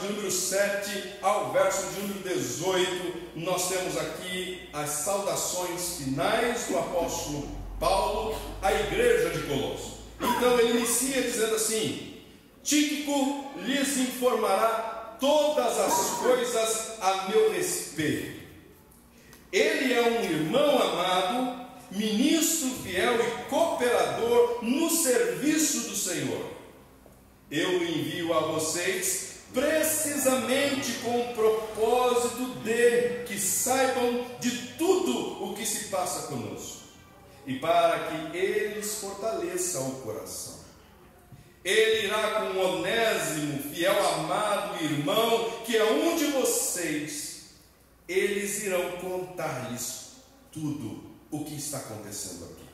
de número 7 ao verso de número 18, nós temos aqui as saudações finais do apóstolo Paulo à igreja de Colossos. Então ele inicia dizendo assim: Tíquico lhes informará todas as coisas a meu respeito. Ele é um irmão amado, ministro fiel e cooperador no serviço do Senhor. Eu o envio a vocês precisamente com o propósito de que saibam de tudo o que se passa conosco, e para que eles fortaleçam o coração. Ele irá com Onésimo, fiel, amado irmão, que é um de vocês. Eles irão contar-lhes tudo o que está acontecendo aqui.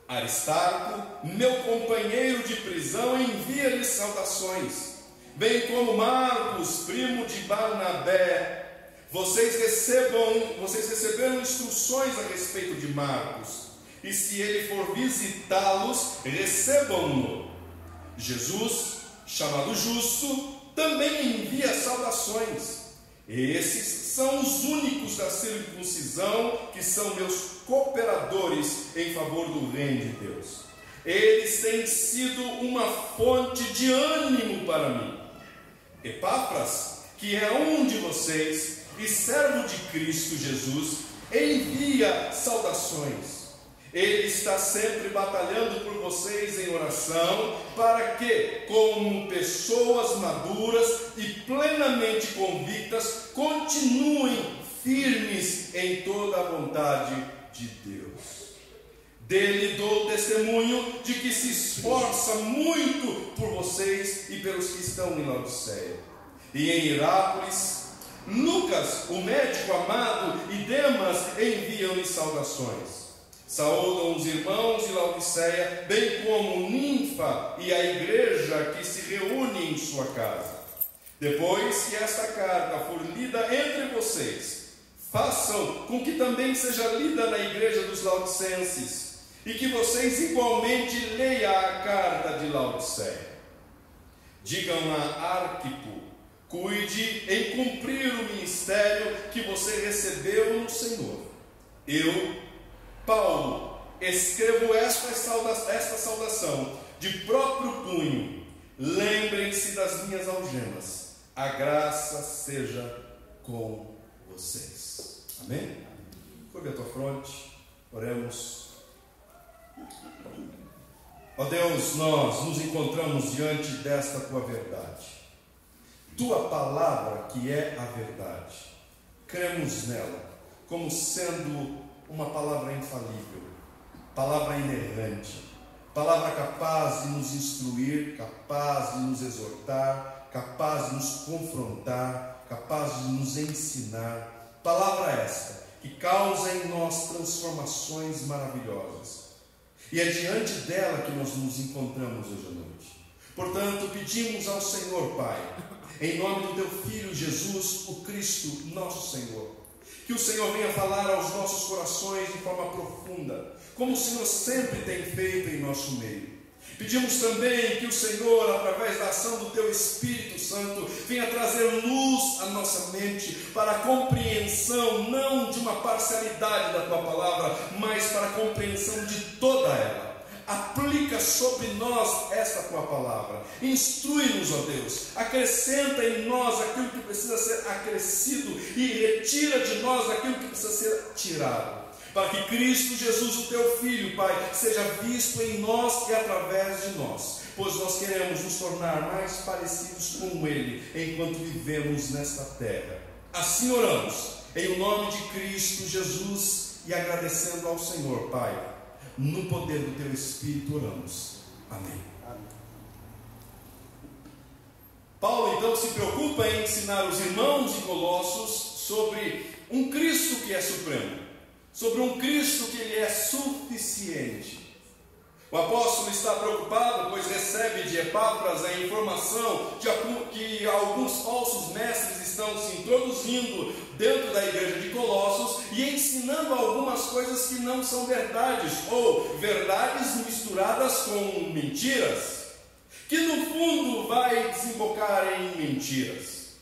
Aristarco, meu companheiro de prisão, envia-lhes saudações, bem como Marcos, primo de Barnabé. Vocês receberam instruções a respeito de Marcos, e se ele for visitá-los, recebam-no. Jesus, chamado Justo, também envia saudações. Esses são os únicos da circuncisão que são meus cooperadores em favor do reino de Deus. Eles têm sido uma fonte de ânimo para mim. Epáfras, que é um de vocês e servo de Cristo Jesus, envia saudações. Ele está sempre batalhando por vocês em oração, para que, como pessoas maduras e plenamente convictas, continuem firmes em toda a vontade de Deus. Dele dou testemunho de que se esforça muito por vocês e pelos que estão em Laodiceia. E em Hierápolis, Lucas, o médico amado, e Demas enviam-lhe saudações. Saúdam os irmãos de Laodiceia, bem como Ninfa e a igreja que se reúne em sua casa. Depois que esta carta for lida entre vocês, façam com que também seja lida na igreja dos laodicenses, e que vocês igualmente leiam a carta de Laodiceia. Digam a Arquipo: cuide em cumprir o ministério que você recebeu no Senhor. Eu, Paulo, escrevo esta saudação de próprio punho. Lembrem-se das minhas algemas. A graça seja com vocês. Amém? Curve a tua fronte, oremos. Ó Deus, nós nos encontramos diante desta tua verdade. Tua palavra que é a verdade. Cremos nela como sendo uma palavra infalível, palavra inerrante, palavra capaz de nos instruir, capaz de nos exortar, capaz de nos confrontar, capaz de nos ensinar. Palavra esta que causa em nós transformações maravilhosas. E é diante dela que nós nos encontramos hoje à noite. Portanto, pedimos ao Senhor, Pai, em nome do teu Filho Jesus, o Cristo, nosso Senhor, que o Senhor venha falar aos nossos corações de forma profunda, como o Senhor sempre tem feito em nosso meio. Pedimos também que o Senhor, através da ação do teu Espírito Santo, venha trazer luz à nossa mente para a compreensão não de uma parcialidade da tua palavra, mas para a compreensão de toda ela. Aplica sobre nós esta tua palavra. Instrui-nos, ó Deus. Acrescenta em nós aquilo que precisa ser acrescido e retira de nós aquilo que precisa ser tirado, para que Cristo Jesus, o teu Filho, Pai, seja visto em nós e através de nós, pois nós queremos nos tornar mais parecidos com Ele enquanto vivemos nesta terra. Assim oramos, em nome de Cristo Jesus, e agradecendo ao Senhor, Pai. No poder do teu Espírito oramos. Amém. Amém. Paulo então se preocupa em ensinar os irmãos de Colossos sobre um Cristo que é supremo, sobre um Cristo que ele é suficiente. O apóstolo está preocupado, pois recebe de Epáfras a informação de que alguns falsos mestres estão se introduzindo dentro da igreja de Colossos e ensinando algumas coisas que não são verdades, ou verdades misturadas com mentiras, que no fundo vai desembocar em mentiras.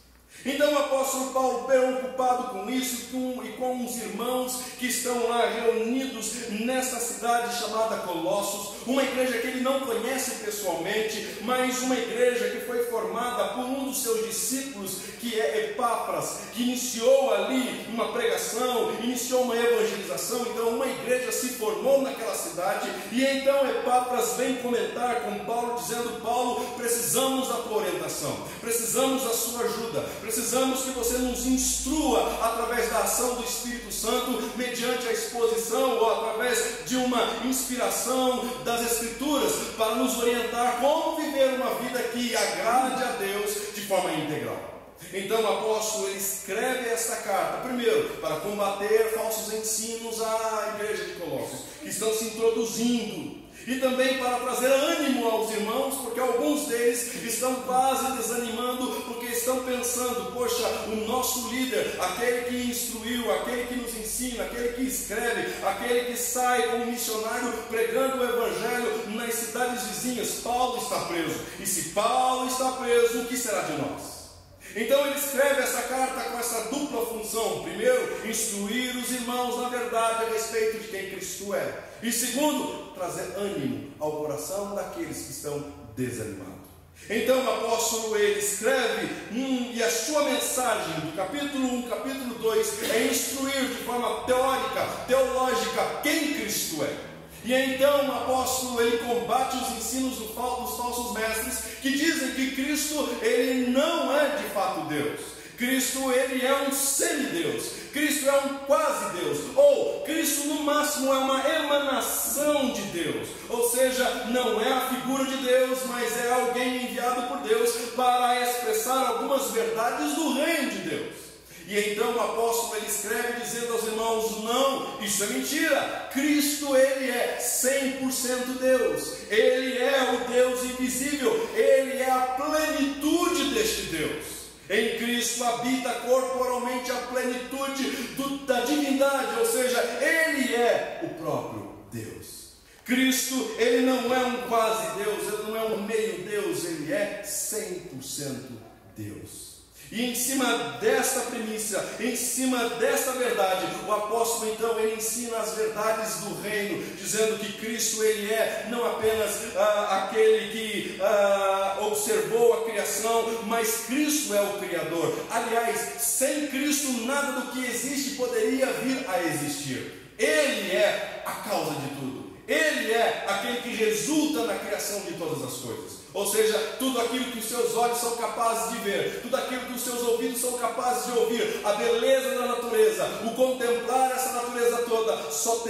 Então o apóstolo Paulo, preocupado com isso e com os irmãos que estão lá reunidos nessa cidade chamada Colossos, uma igreja que ele não conhece pessoalmente, mas uma igreja que foi formada por um dos seus discípulos, que é Epáfras, que iniciou ali uma pregação, iniciou uma evangelização. Então uma igreja se formou naquela cidade, e então Epáfras vem comentar com Paulo, dizendo: Paulo, precisamos da tua orientação, precisamos da sua ajuda, precisamos que você nos instrua através da ação do Espírito Santo, mediante a exposição ou através de uma inspiração das Escrituras, para nos orientar como viver uma vida que agrade a Deus de forma integral. Então o apóstolo ele escreve esta carta, primeiro, para combater falsos ensinos à igreja de Colossos, que estão se introduzindo, e também para trazer ânimo aos irmãos, porque alguns deles estão quase desanimando, porque estão pensando: poxa, o nosso líder, aquele que instruiu, aquele que nos ensina, aquele que escreve, aquele que sai como missionário pregando o evangelho nas cidades vizinhas, Paulo está preso. E se Paulo está preso, o que será de nós? Então ele escreve essa carta com essa dupla função: primeiro, instruir os irmãos na verdade a respeito de quem Cristo é, e segundo, trazer ânimo ao coração daqueles que estão desanimados. Então o apóstolo ele escreve, e a sua mensagem do capítulo 1, capítulo 2 é instruir de forma teórica, teológica, quem Cristo é. E então o apóstolo ele combate os ensinos dos falsos mestres, que dizem que Cristo ele não é de fato Deus. Cristo ele é um semideus, Cristo é um quase Deus, ou Cristo no máximo é uma emanação de Deus, ou seja, não é a figura de Deus, mas é alguém enviado por Deus para expressar algumas verdades do reino de Deus. E então o apóstolo ele escreve dizendo aos irmãos: não, isso é mentira. Cristo ele é 100% Deus, ele é o Deus invisível, ele é a plenitude deste Deus. Em Cristo habita corporalmente a plenitude da divindade, ou seja, ele é o próprio Deus. Cristo ele não é um quase Deus, ele não é um meio Deus, ele é 100% Deus. E em cima desta premissa, em cima desta verdade, o apóstolo então ele ensina as verdades do reino, dizendo que Cristo ele é não apenas aquele que observou a criação, mas Cristo é o Criador. Aliás, sem Cristo nada do que existe poderia vir a existir. Ele é a causa de tudo. Ele é aquele que resulta na criação de todas as coisas. Ou seja, tudo aquilo que os seus olhos são capazes de ver, tudo aquilo que os seus ouvidos são capazes de ouvir, a beleza da natureza, o contemplar essa natureza toda, só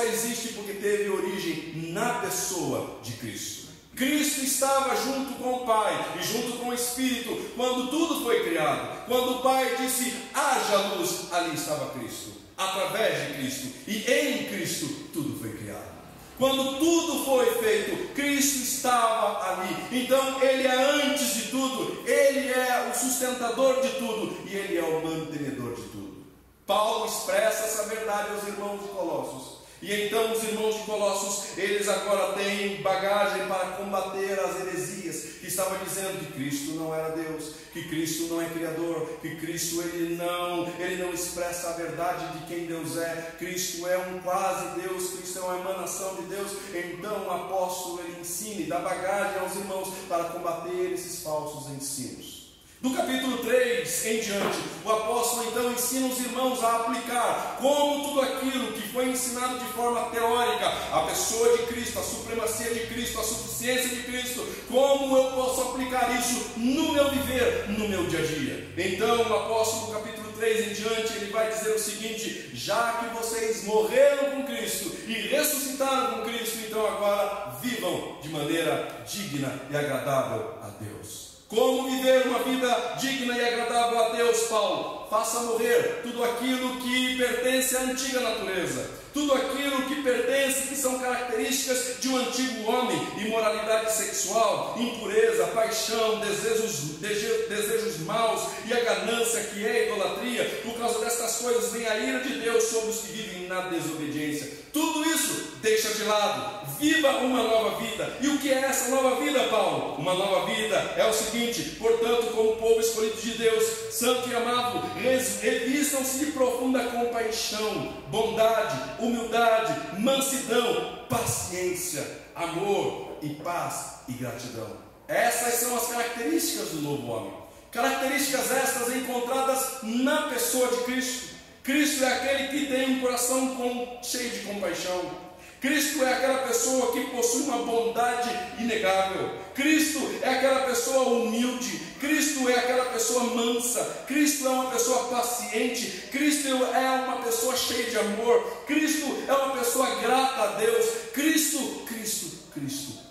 existe porque teve origem na pessoa de Cristo. Cristo estava junto com o Pai e junto com o Espírito quando tudo foi criado. Quando o Pai disse: haja luz, ali estava Cristo, através de Cristo, e em Cristo tudo foi criado. Quando tudo foi feito, Cristo estava ali. Então ele é antes de tudo, ele é o sustentador de tudo e ele é o mantenedor de tudo. Paulo expressa essa verdade aos irmãos de Colossos. E então os irmãos de Colossos, eles agora têm bagagem para combater as heresias, que estavam dizendo que Cristo não era Deus, que Cristo não é Criador, que Cristo ele não expressa a verdade de quem Deus é. Cristo é um quase Deus, Cristo é uma emanação de Deus. Então o apóstolo ele ensina e dá bagagem aos irmãos para combater esses falsos ensinos. Do capítulo 3 em diante, o apóstolo então ensina os irmãos a aplicar como tudo aquilo que foi ensinado de forma teórica, a pessoa de Cristo, a supremacia de Cristo, a suficiência de Cristo, como eu posso aplicar isso no meu viver, no meu dia a dia. Então o apóstolo, no capítulo 3 em diante, ele vai dizer o seguinte: já que vocês morreram com Cristo e ressuscitaram com Cristo, então agora vivam de maneira digna e agradável a Deus. Como viver uma vida digna e agradável a Deus, Paulo? Faça morrer tudo aquilo que pertence à antiga natureza, tudo aquilo que pertence, que são características de um antigo homem: imoralidade sexual, impureza, paixão, desejos maus e a ganância, que é a idolatria. Por causa destas coisas vem a ira de Deus sobre os que vivem na desobediência. Tudo isso deixa de lado, viva uma nova vida. E o que é essa nova vida, Paulo? Uma nova vida é o seguinte: portanto, como povo escolhido de Deus, santo e amado, revistam-se de profunda compaixão, bondade, humildade, mansidão, paciência, amor e paz e gratidão. Essas são as características do novo homem. Características estas encontradas na pessoa de Cristo. Cristo é aquele que tem um coração cheio de compaixão. Cristo é aquela pessoa que possui uma bondade inegável. Cristo é aquela pessoa humilde. Cristo é aquela pessoa mansa. Cristo é uma pessoa paciente. Cristo é uma pessoa cheia de amor. Cristo é uma pessoa grata a Deus. Cristo.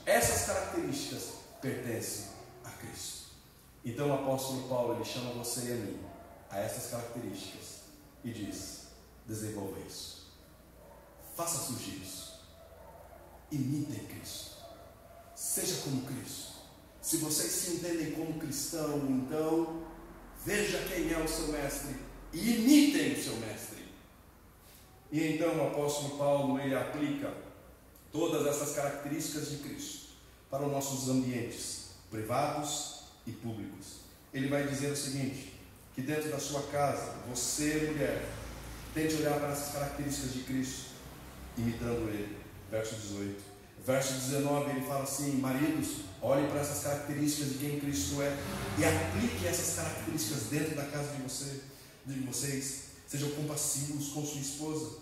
Essas características pertencem a Cristo. Então o apóstolo Paulo, ele chama você e a mim a essas características e diz: desenvolva isso, faça surgir isso, imitem Cristo, seja como Cristo. Se vocês se entendem como cristão, então veja quem é o seu mestre e imitem o seu mestre. E então o apóstolo Paulo, ele aplica todas essas características de Cristo para os nossos ambientes privados e públicos. Ele vai dizer o seguinte: que dentro da sua casa, você, mulher, tente olhar para essas características de Cristo, imitando Ele. Verso 18. Verso 19, ele fala assim: maridos, olhem para essas características de quem Cristo é e aplique essas características dentro da casa de vocês. Sejam compassivos com sua esposa,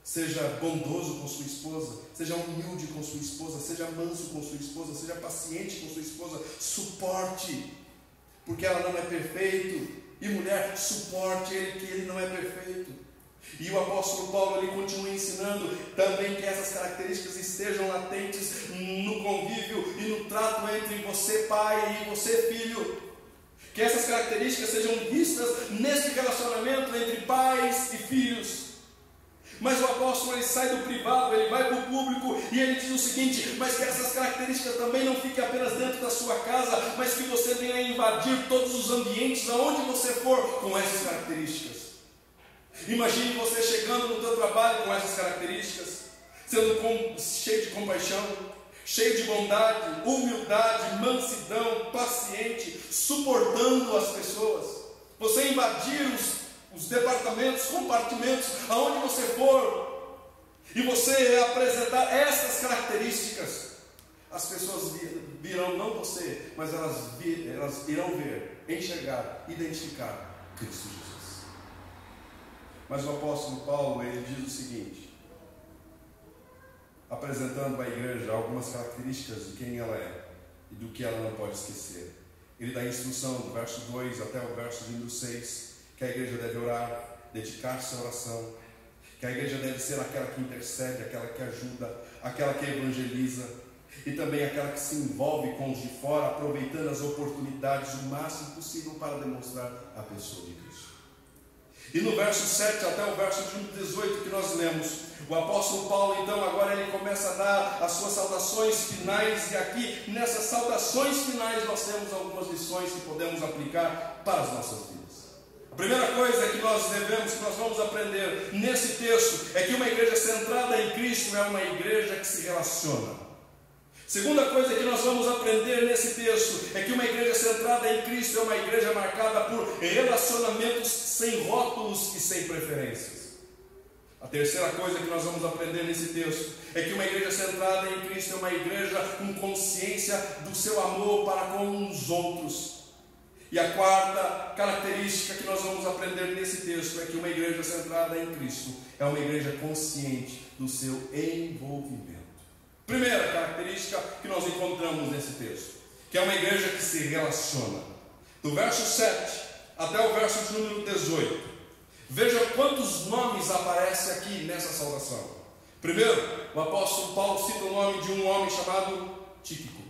seja bondoso com sua esposa, seja humilde com sua esposa, seja manso com sua esposa, seja paciente com sua esposa, suporte, porque ela não é perfeita. E mulher, suporte ele, que ele não é perfeito. E o apóstolo Paulo, ele continua ensinando também que essas características estejam latentes no convívio e no trato entre você, pai, e você, filho. Que essas características sejam vistas nesse relacionamento entre pais e filhos. Mas o apóstolo, ele sai do privado, ele vai para o público e ele diz o seguinte: mas que essas características também não fiquem apenas dentro da sua casa, mas que você venha invadir todos os ambientes aonde você for com essas características. Imagine você chegando no seu trabalho com essas características, sendo cheio de compaixão, cheio de bondade, humildade, mansidão, paciente, suportando as pessoas. Você invadir os departamentos, compartimentos, aonde você for, e você apresentar essas características, as pessoas virão, não você, mas elas irão ver, enxergar, identificar Cristo Jesus. Mas o apóstolo Paulo, ele diz o seguinte, apresentando à igreja algumas características de quem ela é e do que ela não pode esquecer. Ele dá instrução do verso 2 até o verso número 6, que a igreja deve orar, dedicar-se à oração, que a igreja deve ser aquela que intercede, aquela que ajuda, aquela que evangeliza, e também aquela que se envolve com os de fora, aproveitando as oportunidades o máximo possível para demonstrar a pessoa de Cristo. E no verso 7 até o verso 18 que nós lemos, o apóstolo Paulo, então, agora ele começa a dar as suas saudações finais, e aqui, nessas saudações finais, nós temos algumas lições que podemos aplicar para as nossas vidas. A primeira coisa que nós vamos aprender nesse texto, é que uma igreja centrada em Cristo é uma igreja que se relaciona. Segunda coisa que nós vamos aprender nesse texto, é que uma igreja centrada em Cristo é uma igreja marcada por relacionamentos sem rótulos e sem preferências. A terceira coisa que nós vamos aprender nesse texto, é que uma igreja centrada em Cristo é uma igreja com consciência do seu amor para com os outros. E a quarta característica que nós vamos aprender nesse texto, é que uma igreja centrada em Cristo é uma igreja consciente do seu envolvimento. Primeira característica que nós encontramos nesse texto, que é uma igreja que se relaciona. Do verso 7 até o verso de número 18, veja quantos nomes aparecem aqui nessa saudação. Primeiro, o apóstolo Paulo cita o nome de um homem chamado Tíquico.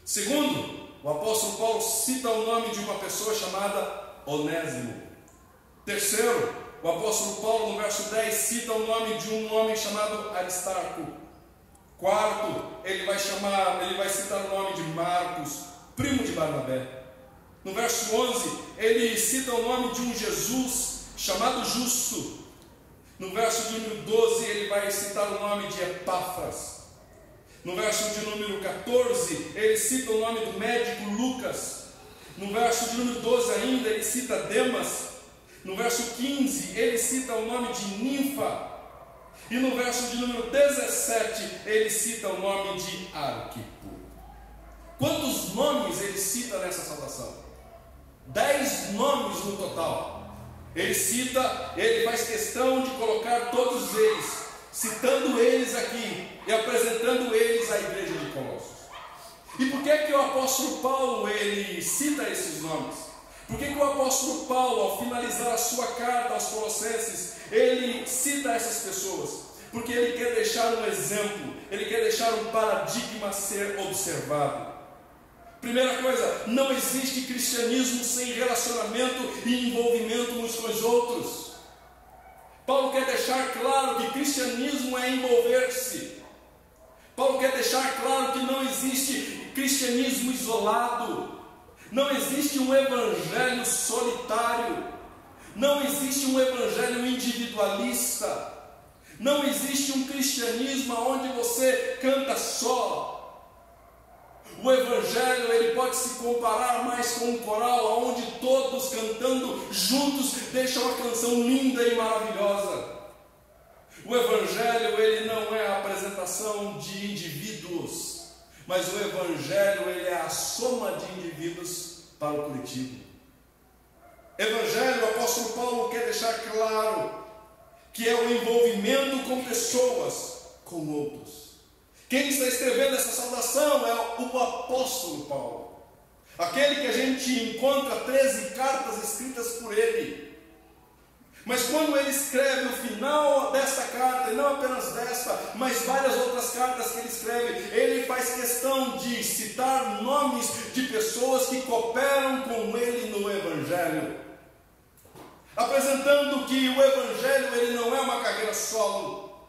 Segundo, o apóstolo Paulo cita o nome de uma pessoa chamada Onésimo. Terceiro, o apóstolo Paulo, no verso 10, cita o nome de um homem chamado Aristarco. Quarto, ele vai citar o nome de Marcos, primo de Barnabé. No verso 11, ele cita o nome de um Jesus chamado Justo. No verso número 12, ele vai citar o nome de Epáfras. No verso de número 14, ele cita o nome do médico Lucas. No verso de número 12 ainda, ele cita Demas. No verso 15, ele cita o nome de Ninfa. E no verso de número 17, ele cita o nome de Arquipo. Quantos nomes ele cita nessa saudação? 10 nomes no total. Ele faz questão de colocar todos eles, citando eles aqui e apresentando eles à igreja de Colossos. E por que o apóstolo Paulo ele cita esses nomes? Por que o apóstolo Paulo, ao finalizar a sua carta aos Colossenses, ele cita essas pessoas? Porque ele quer deixar um exemplo, ele quer deixar um paradigma a ser observado. Primeira coisa, não existe cristianismo sem relacionamento e envolvimento uns com os outros. Paulo quer deixar claro que cristianismo é envolver-se. Paulo quer deixar claro que não existe cristianismo isolado. Não existe um evangelho solitário. Não existe um evangelho individualista. Não existe um cristianismo onde você canta só. O evangelho ele pode se comparar mais com um coral onde todos cantando juntos deixam uma canção linda e maravilhosa. O evangelho ele não é a apresentação de indivíduos, mas o evangelho ele é a soma de indivíduos para o coletivo. Evangelho, o apóstolo Paulo quer deixar claro que é o envolvimento com pessoas, com outros. Quem está escrevendo essa saudação é o apóstolo Paulo, aquele que a gente encontra 13 cartas escritas por ele. Mas quando ele escreve o final desta carta, e não apenas desta, mas várias outras cartas que ele escreve, ele faz questão de citar nomes de pessoas que cooperam com ele no evangelho, apresentando que o evangelho ele não é uma carreira solo,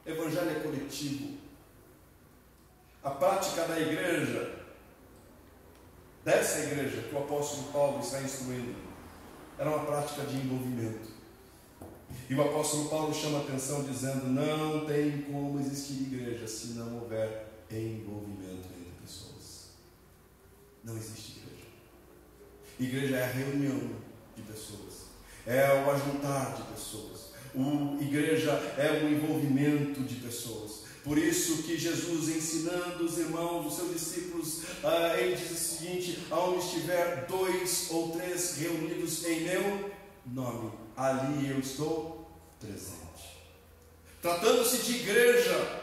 o evangelho é coletivo. A prática da igreja, dessa igreja que o apóstolo Paulo está instruindo, era uma prática de envolvimento. E o apóstolo Paulo chama a atenção dizendo: não tem como existir igreja se não houver envolvimento entre pessoas. Não existe igreja. Igreja é a reunião de pessoas, é o ajuntar de pessoas. Igreja é o envolvimento de pessoas. Por isso que Jesus, ensinando os irmãos, os seus discípulos, ele diz o seguinte: aonde estiver 2 ou 3 reunidos em meu nome, ali eu estou presente. Tratando-se de igreja,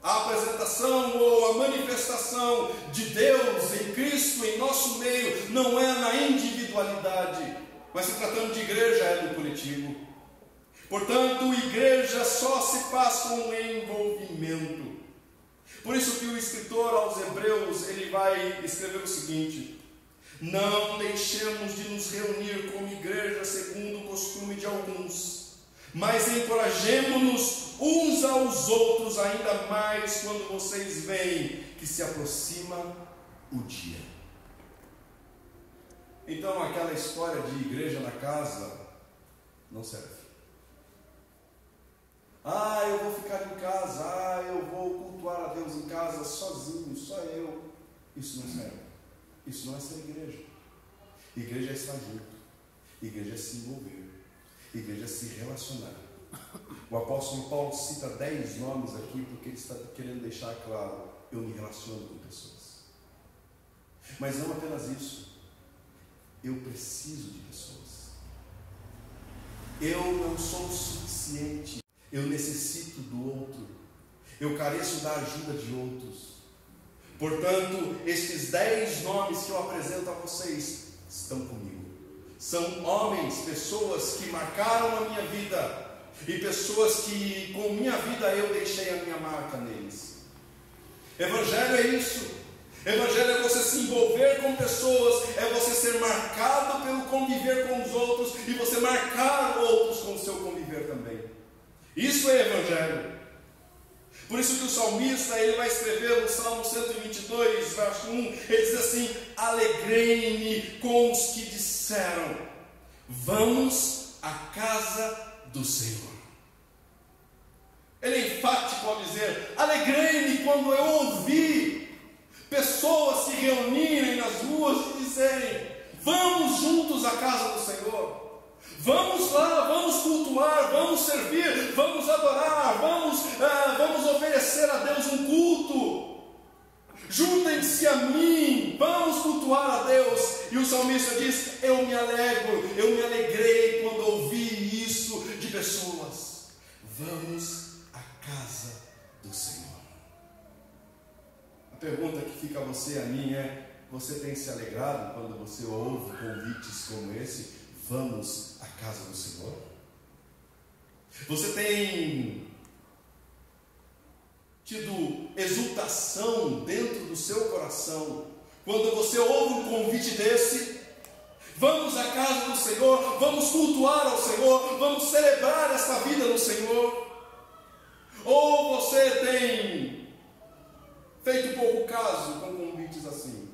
a apresentação ou a manifestação de Deus em Cristo em nosso meio não é na individualidade, mas se tratando de igreja é no coletivo. Portanto, igreja só se faz com envolvimento. Por isso que o escritor aos Hebreus, ele vai escrever o seguinte: não deixemos de nos reunir como igreja segundo o costume de alguns, mas encorajemo-nos uns aos outros, ainda mais quando vocês veem que se aproxima o dia. Então aquela história de igreja na casa não serve. Eu vou ficar em casa, eu vou cultuar a Deus em casa sozinho, só eu. Isso não serve. Isso não é ser igreja. Igreja é estar junto. Igreja é se envolver. Igreja é se relacionar. O apóstolo Paulo cita 10 nomes aqui porque ele está querendo deixar claro: eu me relaciono com pessoas. Mas não apenas isso. Eu preciso de pessoas. Eu não sou o suficiente. Eu necessito do outro. Eu careço da ajuda de outros. Portanto, estes 10 nomes que eu apresento a vocês estão comigo. São homens, pessoas que marcaram a minha vida e pessoas que com minha vida eu deixei a minha marca neles. Evangelho é isso. Evangelho é você se envolver com pessoas, é você ser marcado pelo conviver com os outros e você marcar outros com o seu conviver também. Isso é evangelho. Por isso que o salmista ele vai escrever no Salmo 122, verso 1, ele diz assim: alegrei-me com os que disseram, vamos à casa do Senhor. Ele é enfático ao dizer: alegrei-me quando eu ouvi pessoas se reunirem nas ruas e dizerem: vamos juntos à casa do Senhor, vamos lá, vamos cultuar, vamos servir, vamos adorar, vamos oferecer a Deus um culto. Juntem-se a mim, vamos cultuar a Deus. E o salmista diz: eu me alegrei quando ouvi isso de pessoas. Vamos à casa do Senhor. A pergunta que fica a você e a mim é: você tem se alegrado quando você ouve convites como esse? Vamos à casa do Senhor? Você tem tido exultação dentro do seu coração quando você ouve um convite desse? Vamos à casa do Senhor, vamos cultuar ao Senhor, vamos celebrar esta vida no Senhor? Ou você tem feito pouco caso com convites assim?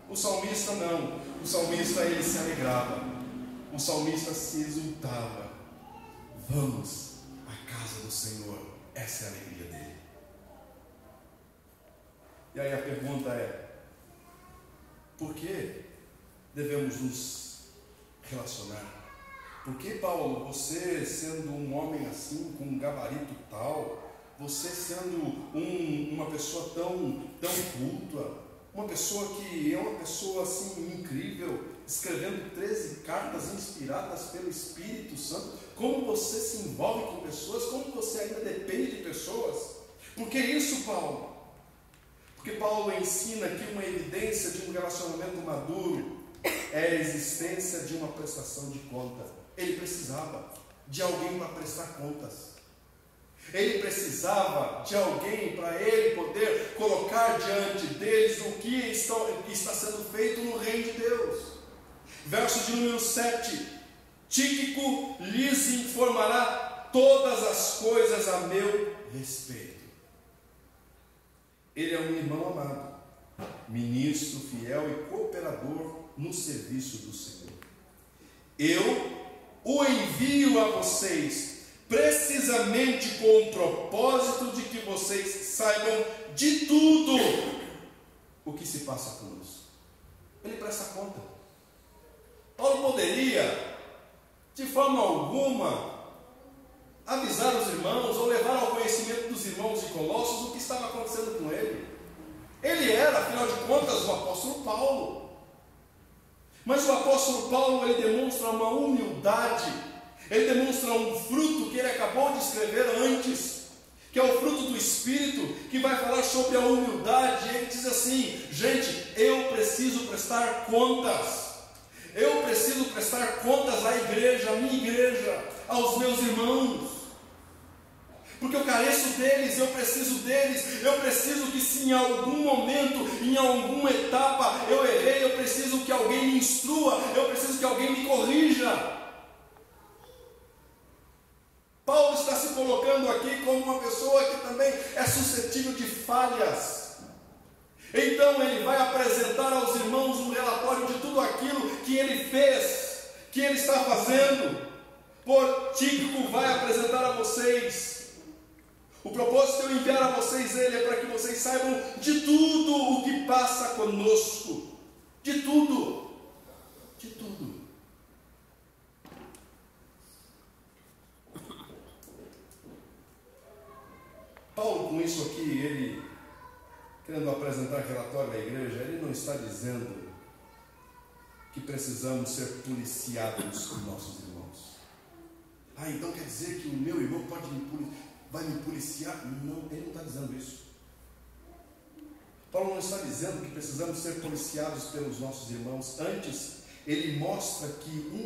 O salmista não. O salmista, ele se alegrava. O salmista se exultava. Vamos à casa do Senhor. Essa é a alegria dele. E aí a pergunta é: por que devemos nos relacionar? Por que, Paulo, você sendo um homem assim, com um gabarito tal, você sendo uma pessoa tão culta, uma pessoa que é uma pessoa assim incrível, escrevendo 13 cartas inspiradas pelo Espírito Santo, como você se envolve com pessoas, como você ainda depende de pessoas? Por que isso, Paulo? Porque Paulo ensina que uma evidência de um relacionamento maduro é a existência de uma prestação de conta. Ele precisava de alguém para prestar contas. Ele precisava de alguém para ele poder colocar diante deles o que está sendo feito no reino de Deus. Verso de número 7: Tíquico lhes informará todas as coisas a meu respeito. Ele é um irmão amado, ministro fiel e cooperador no serviço do Senhor. Eu o envio a vocês precisamente com o propósito de que vocês saibam de tudo o que se passa conosco. Ele presta conta. Paulo poderia, de forma alguma, avisar os irmãos ou levar ao conhecimento dos irmãos de Colossos o que estava acontecendo com ele. Ele era, afinal de contas, o apóstolo Paulo. Mas o apóstolo Paulo, ele demonstra uma humildade, ele demonstra um fruto que ele acabou de escrever antes, que é o fruto do Espírito, que vai falar sobre a humildade. Ele diz assim: gente, eu preciso prestar contas. Eu preciso prestar contas à igreja, à minha igreja, aos meus irmãos. Porque eu careço deles, eu preciso deles. Eu preciso que se em algum momento, em alguma etapa eu errei, eu preciso que alguém me instrua, eu preciso que alguém me corrija. Paulo está se colocando aqui como uma pessoa que também é suscetível de falhas. Então ele vai apresentar aos irmãos um relatório de tudo aquilo que ele fez, que ele está fazendo. Por Tíquico vai apresentar a vocês. O propósito de eu enviar a vocês ele é para que vocês saibam de tudo o que passa conosco. De tudo. De tudo. Paulo, com isso aqui, ele, querendo apresentar relatório à igreja, ele não está dizendo que precisamos ser policiados por nossos irmãos. Então quer dizer que o meu irmão vai me policiar? Não, ele não está dizendo isso. Paulo não está dizendo que precisamos ser policiados pelos nossos irmãos. Antes, ele mostra aqui um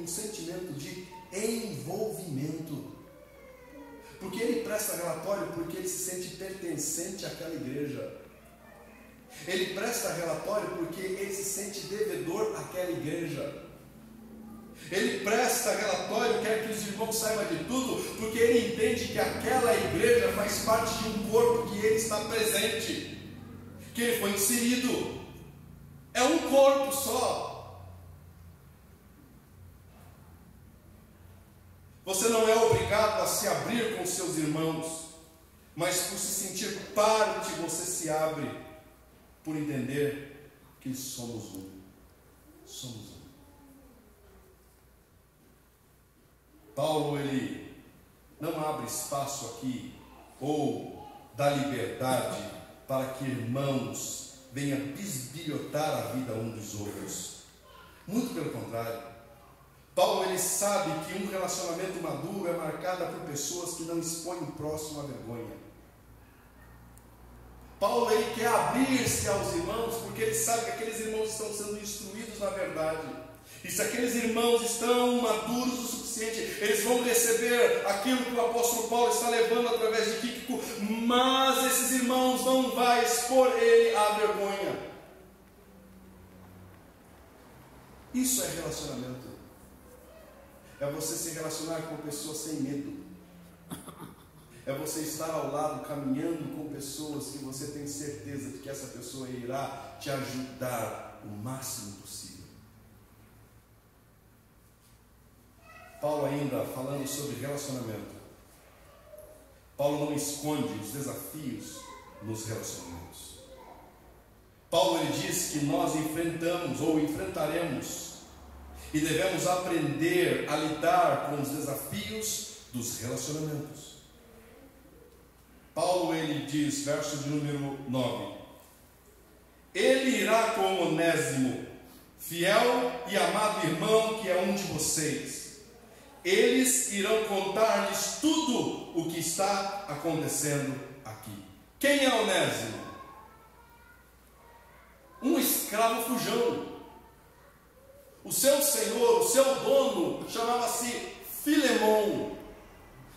sentimento de envolvimento. Porque ele presta relatório porque ele se sente pertencente àquela igreja. Ele presta relatório porque ele se sente devedor àquela igreja. Ele presta relatório, quer que os irmãos saibam de tudo, porque ele entende que aquela igreja faz parte de um corpo que ele está presente, que ele foi inserido. É um corpo só. Você não é obrigado a se abrir com seus irmãos. mas por se sentir parte, você se abre por entender que somos um. Somos um. Paulo, ele não abre espaço aqui, ou dá liberdade para que irmãos venham bisbilhotar a vida um dos outros. Muito pelo contrário. Paulo, ele sabe que um relacionamento maduro é marcado por pessoas que não expõem o próximo à vergonha. Paulo, ele quer abrir-se aos irmãos, porque ele sabe que aqueles irmãos estão sendo instruídos na verdade. E se aqueles irmãos estão maduros o suficiente, eles vão receber aquilo que o apóstolo Paulo está levando através de Tíquico, mas esses irmãos não vão expor ele à vergonha. Isso é relacionamento. É você se relacionar com pessoas sem medo. É você estar ao lado, caminhando com pessoas que você tem certeza de que essa pessoa irá te ajudar o máximo possível. Paulo ainda falando sobre relacionamento. Paulo não esconde os desafios nos relacionamentos. Paulo, ele diz que nós enfrentamos ou enfrentaremos e devemos aprender a lidar com os desafios dos relacionamentos. Paulo, ele diz, verso de número 9: ele irá com Onésimo, fiel e amado irmão que é um de vocês. Eles irão contar-lhes tudo o que está acontecendo aqui. Quem é Onésimo? Um escravo fujão. O seu senhor, o seu dono, chamava-se Filemão.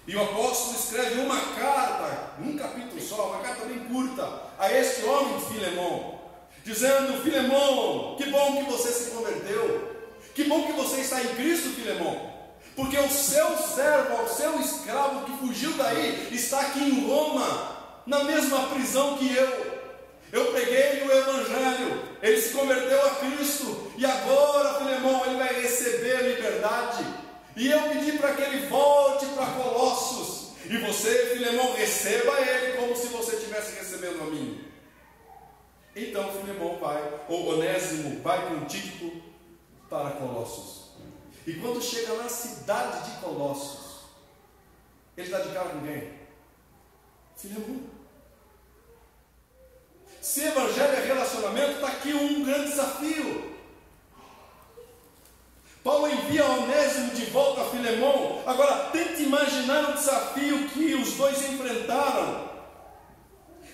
E o apóstolo escreve uma carta, um capítulo só, uma carta bem curta, a este homem Filemão, dizendo: Filemão, que bom que você se converteu, que bom que você está em Cristo, Filemão, porque o seu servo, o seu escravo que fugiu daí, está aqui em Roma, na mesma prisão que eu. Eu preguei o Evangelho, ele se converteu a Cristo, e agora, Filemão, ele vai receber liberdade. E eu pedi para que ele volte para Colossos, e você, Filemão, receba ele como se você estivesse recebendo a mim. Então Filemão vai, ou Onésimo vai com Tíquico para Colossos. E quando chega na cidade de Colossos, ele está de cara com quem? Filemão. Se evangelho é relacionamento, está aqui um grande desafio. Paulo envia Onésimo de volta a Filemão. Agora, tente imaginar o desafio que os dois enfrentaram.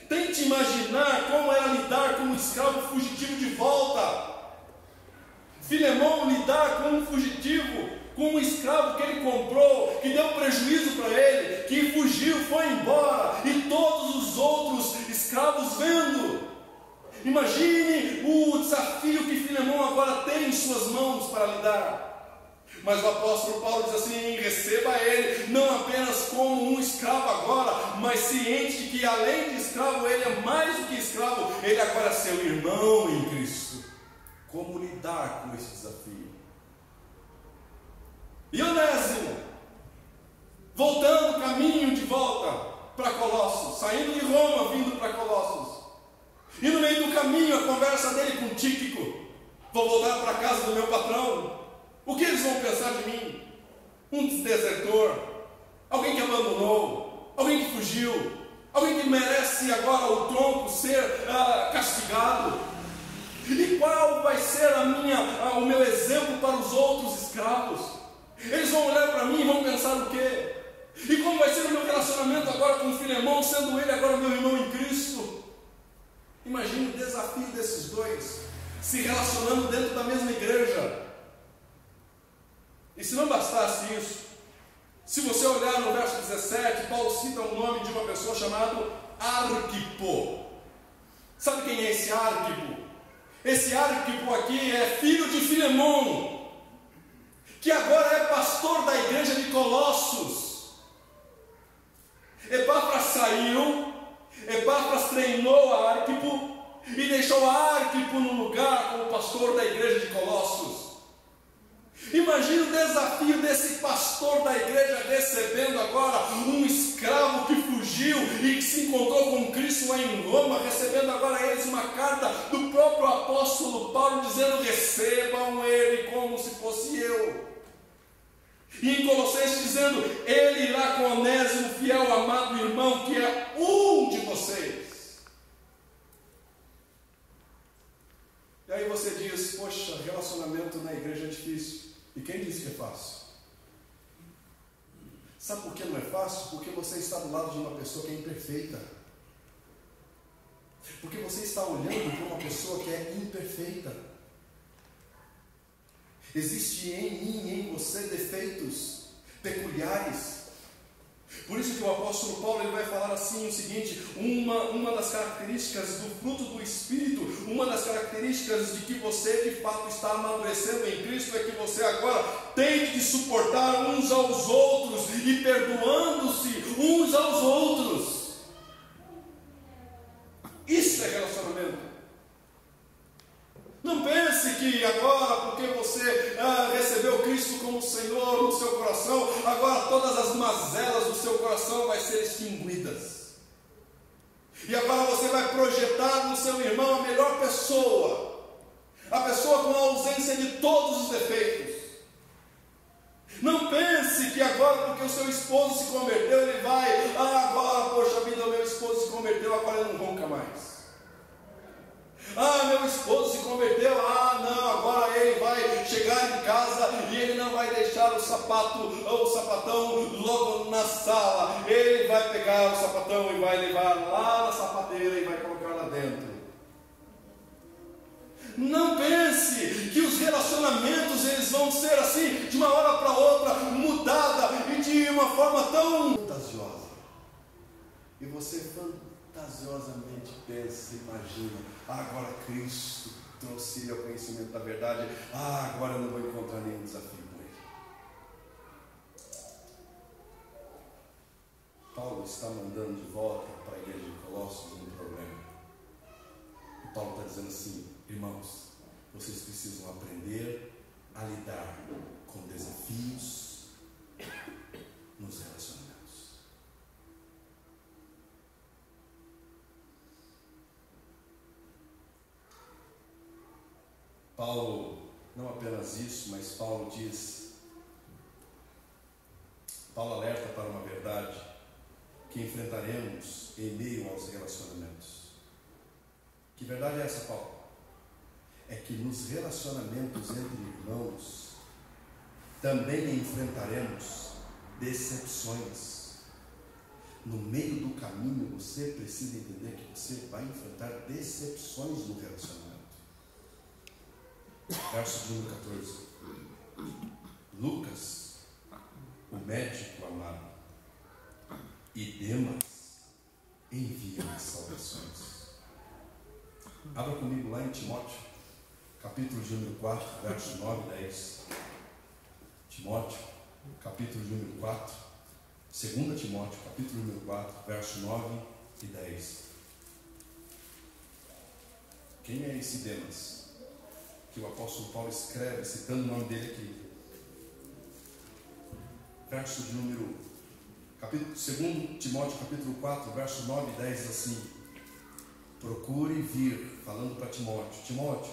Tente imaginar como era lidar com um escravo fugitivo de volta. Filemão lidar com um fugitivo, com um escravo que ele comprou, que deu prejuízo para ele, que fugiu, foi embora, e todos os outros escravos vendo. Imagine o desafio que Filemão agora tem em suas mãos para lidar. Mas o apóstolo Paulo diz assim: receba ele, não apenas como um escravo agora, mas ciente de que além de escravo, ele é mais do que escravo, ele agora é seu irmão em Cristo. Como lidar com esse desafio? E Onésimo, voltando o caminho de volta para Colossos, saindo de Roma, vindo para Colossos, e no meio do caminho a conversa dele com Tíquico: vou voltar para a casa do meu patrão, o que eles vão pensar de mim? Um desertor, alguém que abandonou, alguém que fugiu, alguém que merece agora o tronco ser castigado. E qual vai ser o meu exemplo para os outros escravos? Eles vão olhar para mim e vão pensar o quê? E como vai ser o meu relacionamento agora com Filemão, sendo ele agora meu irmão em Cristo? Imagine o desafio desses dois, se relacionando dentro da mesma igreja. E se não bastasse isso, se você olhar no verso 17, Paulo cita o nome de uma pessoa chamada Arquipo. Sabe quem é esse Arquipo? Esse Arquipo aqui é filho de Filemão, que agora é pastor da igreja de Colossos. Epáfras saiu, Epáfras treinou a Arquipo e deixou a Arquipo no lugar como pastor da igreja de Colossos. Imagine Imagine o desafio desse pastor da igreja recebendo agora um escravo que fugiu e que se encontrou com Cristo lá em Roma, recebendo agora eles uma carta do próprio apóstolo Paulo dizendo: recebam ele como se fosse eu. E em Colossenses dizendo: ele irá com Onésimo, fiel, amado irmão, que é um de vocês. E aí você diz: poxa, relacionamento na igreja é difícil. E quem disse que é fácil? Sabe por que não é fácil? Porque você está do lado de uma pessoa que é imperfeita. Porque você está olhando para uma pessoa que é imperfeita. Existe em mim, em você, defeitos peculiares. Por isso que o apóstolo Paulo ele vai falar assim o seguinte: uma das características do fruto do Espírito, uma das características de que você de fato está amadurecendo em Cristo, é que você agora tem de suportar uns aos outros e perdoando-se uns aos outros. Isso é relacionamento. Não pense que agora, porque você recebeu Cristo como Senhor no seu coração, agora todas as mazelas do seu coração vai ser extinguidas. E agora você vai projetar no seu irmão a melhor pessoa, a pessoa com a ausência de todos os defeitos. Não pense que agora, porque o seu esposo se converteu, ele vai, agora, poxa vida, o meu esposo se converteu, agora ele não ronca mais. Meu esposo se converteu, não, agora ele vai chegar em casa e ele não vai deixar o sapatão logo na sala. Ele vai pegar o sapatão e vai levar lá na sapateira e vai colocar lá dentro. Não pense que os relacionamentos eles vão ser assim, de uma hora para outra, mudada e de uma forma tão fantasiosa. E você fantasiosamente pensa, imagina: agora Cristo trouxe ele ao conhecimento da verdade, agora eu não vou encontrar nenhum desafio com ele. Paulo está mandando de volta para a igreja de Colossos um problema. E Paulo está dizendo assim: irmãos, vocês precisam aprender a lidar com desafios nos relacionamentos. Paulo, não apenas isso, mas Paulo alerta para uma verdade que enfrentaremos em meio aos relacionamentos. Que verdade é essa, Paulo? É que nos relacionamentos entre irmãos também enfrentaremos decepções. No meio do caminho você precisa entender que você vai enfrentar decepções no relacionamento. Verso de número 14. Lucas, o médico amado, e Demas enviam as saudações. Abra comigo lá em Timóteo, capítulo de número 4, verso 9 e 10. Timóteo, capítulo de número 4. 2 Timóteo, capítulo número 4, verso 9 e 10. Quem é esse Demas? Que o apóstolo Paulo escreve, citando o nome dele aqui. Verso de número 2 Timóteo, capítulo 4, verso 9 e 10, assim: procure vir, falando para Timóteo: Timóteo,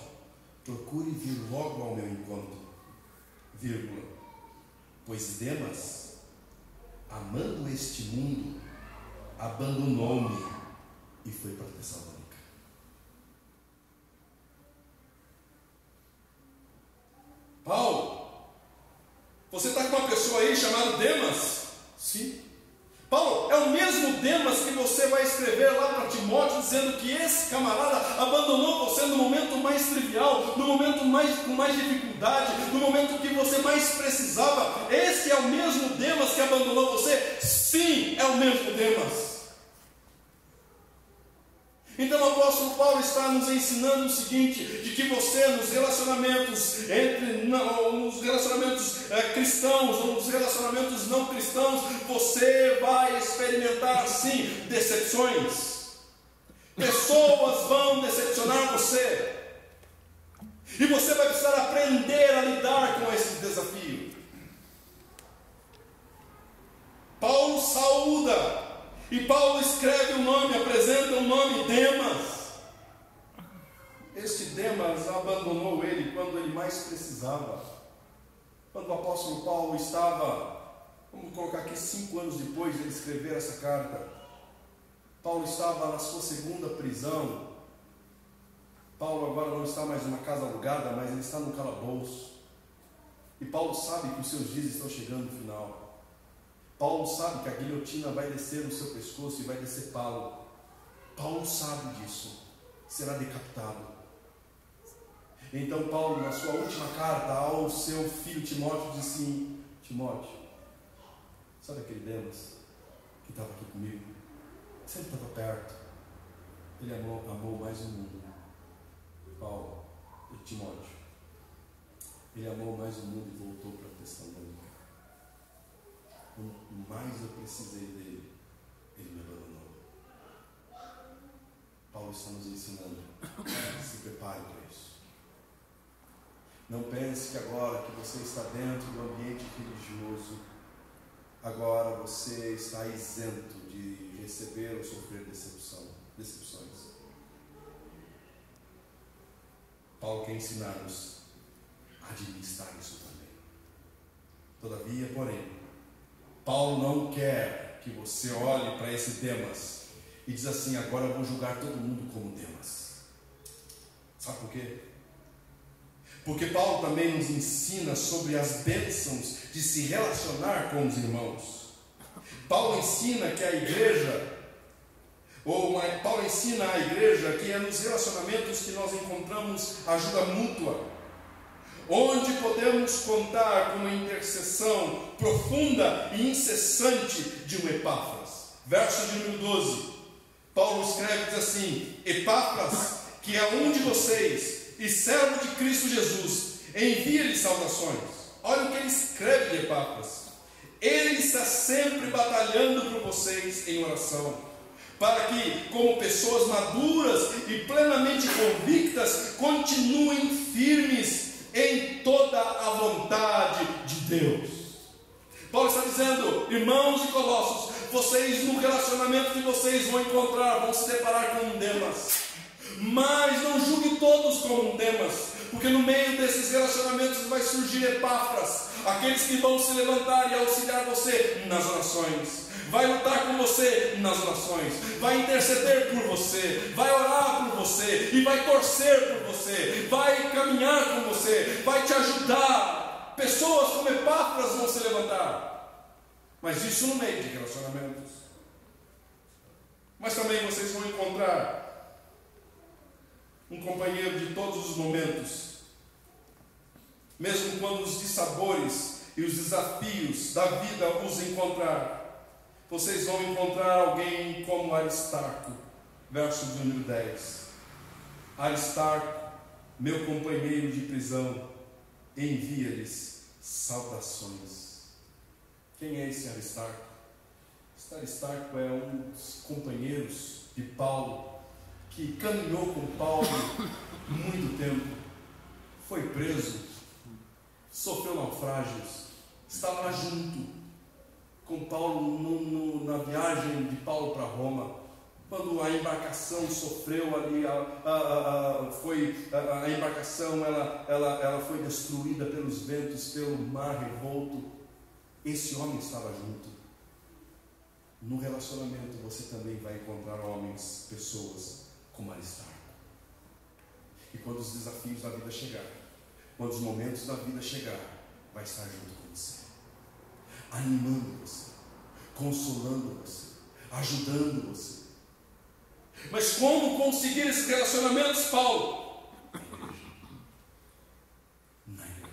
procure vir logo ao meu encontro, vírgula, pois Demas, amando este mundo, abandonou-me e foi para Tessalônica. Paulo, você está com uma pessoa aí chamada Demas? Sim. Paulo, é o mesmo Demas que você vai escrever lá para Timóteo, dizendo que esse camarada abandonou você no momento mais trivial, no momento com mais dificuldade, no momento que você mais precisava. Esse é o mesmo Demas que abandonou você? Sim, é o mesmo Demas. Então o apóstolo Paulo está nos ensinando o seguinte: de que você nos relacionamentos nos relacionamentos cristãos ou nos relacionamentos não cristãos, você vai experimentar sim decepções. Pessoas vão decepcionar você, e você vai precisar aprender a lidar com esse desafio. E Paulo escreve o nome, apresenta o nome Demas. Este Demas abandonou ele quando ele mais precisava. Quando o apóstolo Paulo estava, vamos colocar aqui 5 anos depois de ele escrever essa carta, Paulo estava na sua segunda prisão. Paulo agora não está mais numa casa alugada, mas ele está num calabouço. E Paulo sabe que os seus dias estão chegando no final. Paulo sabe que a guilhotina vai descer no seu pescoço e vai decepá-lo. Paulo sabe disso. Será decapitado. Então Paulo, na sua última carta ao seu filho Timóteo, diz assim: Timóteo, sabe aquele Demas que estava aqui comigo? Sempre estava perto. Ele amou mais o mundo. Paulo e Timóteo. Ele amou mais o mundo e voltou para a Tessalônica. O mais eu precisei dele, ele me abandonou. Paulo está nos ensinando. Se prepare para isso. Não pense que agora que você está dentro do ambiente religioso, agora você está isento de receber ou sofrer decepções. Paulo quer ensinar-nos a administrar isso também. Todavia, porém, Paulo não quer que você olhe para esse Demas e diz assim: agora eu vou julgar todo mundo como Demas. Sabe por quê? Porque Paulo também nos ensina sobre as bênçãos de se relacionar com os irmãos. Paulo ensina que a igreja, Paulo ensina à igreja que é nos relacionamentos que nós encontramos ajuda mútua, onde podemos contar com uma intercessão profunda e incessante de um Epáfras. Verso de número 12, Paulo escreve, diz assim: Epáfras, que é um de vocês e servo de Cristo Jesus, envia-lhe saudações. Olha o que ele escreve de Epáfras: ele está sempre batalhando por vocês em oração, para que, como pessoas maduras e plenamente convictas, continuem firmes em toda a vontade de Deus. Paulo está dizendo: irmãos de Colossos, vocês no relacionamento que vocês vão encontrar, vão se deparar com um Demas, mas não julgue todos como um Demas, porque no meio desses relacionamentos vai surgir Epáfras, aqueles que vão se levantar e auxiliar você nas orações, vai lutar com você nas orações, vai interceder por você, vai orar por você e vai torcer por você, vai caminhar com você, vai te ajudar. Pessoas como Epáfras vão se levantar, mas isso no meio de relacionamentos. Mas também vocês vão encontrar um companheiro de todos os momentos, mesmo quando os dissabores e os desafios da vida os encontrar. Vocês vão encontrar alguém como Aristarco, verso de número 10. Aristarco, meu companheiro de prisão, envia-lhes saudações. Quem é esse Aristarco? Este Aristarco é um dos companheiros de Paulo, que caminhou com Paulo muito tempo, foi preso, sofreu naufrágios, estava junto com Paulo na viagem de Paulo para Roma, quando a embarcação sofreu ali, a embarcação ela foi destruída pelos ventos, pelo mar revolto. Esse homem estava junto. No relacionamento você também vai encontrar homens, pessoas como Aristarco. E quando os desafios da vida chegar, quando os momentos da vida chegar, vai estar junto com você, animando você, consolando você, ajudando você. Mas como conseguir esses relacionamentos, Paulo? Na igreja.